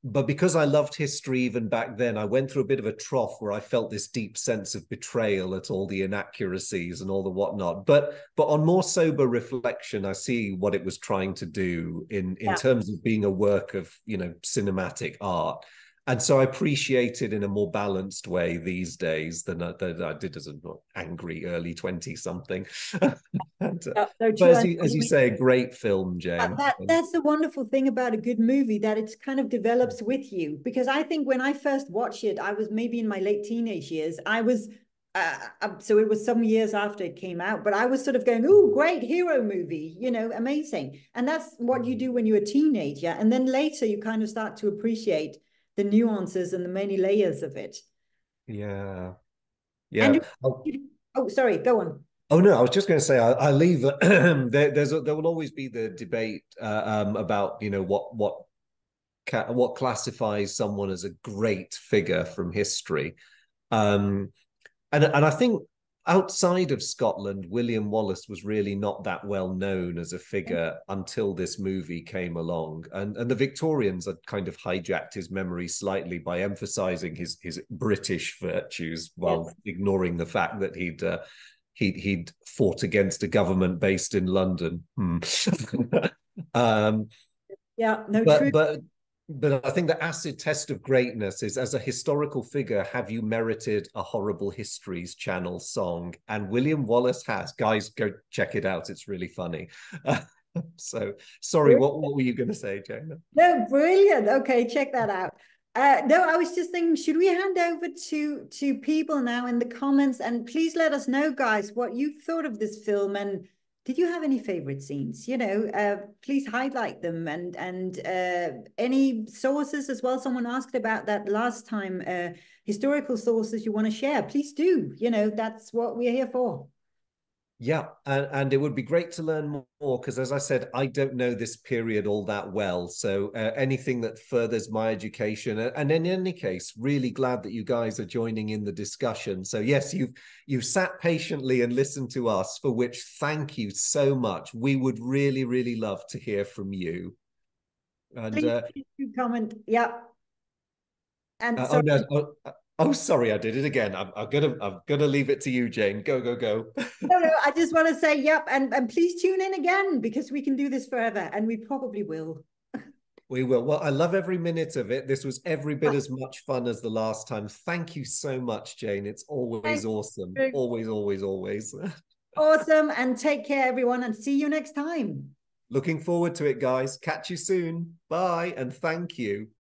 But because I loved history even back then, I went through a bit of a trough where I felt this deep sense of betrayal at all the inaccuracies and all the whatnot. But on more sober reflection, I see what it was trying to do in Yeah. terms of being a work of cinematic art. And so I appreciate it in a more balanced way these days than I did as an angry early 20 something. And, Yeah, so but true. as you say, a great film, That, Jane. that that's the wonderful thing about a good movie, that it kind of develops with you. Because I think when I first watched it, I was maybe in my late teenage years. So it was some years after it came out, but I was sort of going, "Oh, great hero movie, amazing." And that's what you do when you're a teenager, and then later you kind of start to appreciate the nuances and the many layers of it. Yeah. And Yeah. oh, sorry, go on. Oh no, I was just going to say I leave that there will always be the debate about what classifies someone as a great figure from history, um, and I think outside of Scotland, William Wallace was really not that well known as a figure until this movie came along, and the Victorians had kind of hijacked his memory slightly by emphasizing his British virtues while Yes. ignoring the fact that he'd fought against a government based in London. um, Yeah, no, but true. but but I think the acid test of greatness is, as a historical figure, have you merited a Horrible Histories Channel song? And William Wallace has. Guys, go check it out. It's really funny. So sorry, what were you going to say, Jana? No, brilliant. Okay, check that out. No, I was just thinking, should we hand over to people now in the comments, and please let us know, guys, what you thought of this film, and did you have any favorite scenes? Please highlight them, and any sources as well. Someone asked about that last time. Historical sources you want to share, please do. That's what we're here for. Yeah, and it would be great to learn more because, as I said, I don't know this period all that well. So anything that furthers my education, and in any case, really glad that you guys are joining in the discussion. So yes, you've sat patiently and listened to us, for which thank you so much. We would really, really love to hear from you. And Please do comment. Yeah, and oh sorry. no, oh, sorry, I did it again. I'm gonna leave it to you, Jane. Go, go, go. No, no, I just want to say, yep, and please tune in again, because we can do this forever, and we probably will. We will. Well, I love every minute of it. This was every bit as much fun as the last time. Thank you so much, Jane. It's always Thanks. awesome. Always, always, always. Awesome, and take care, everyone, and see you next time. Looking forward to it, guys. Catch you soon. Bye, and thank you.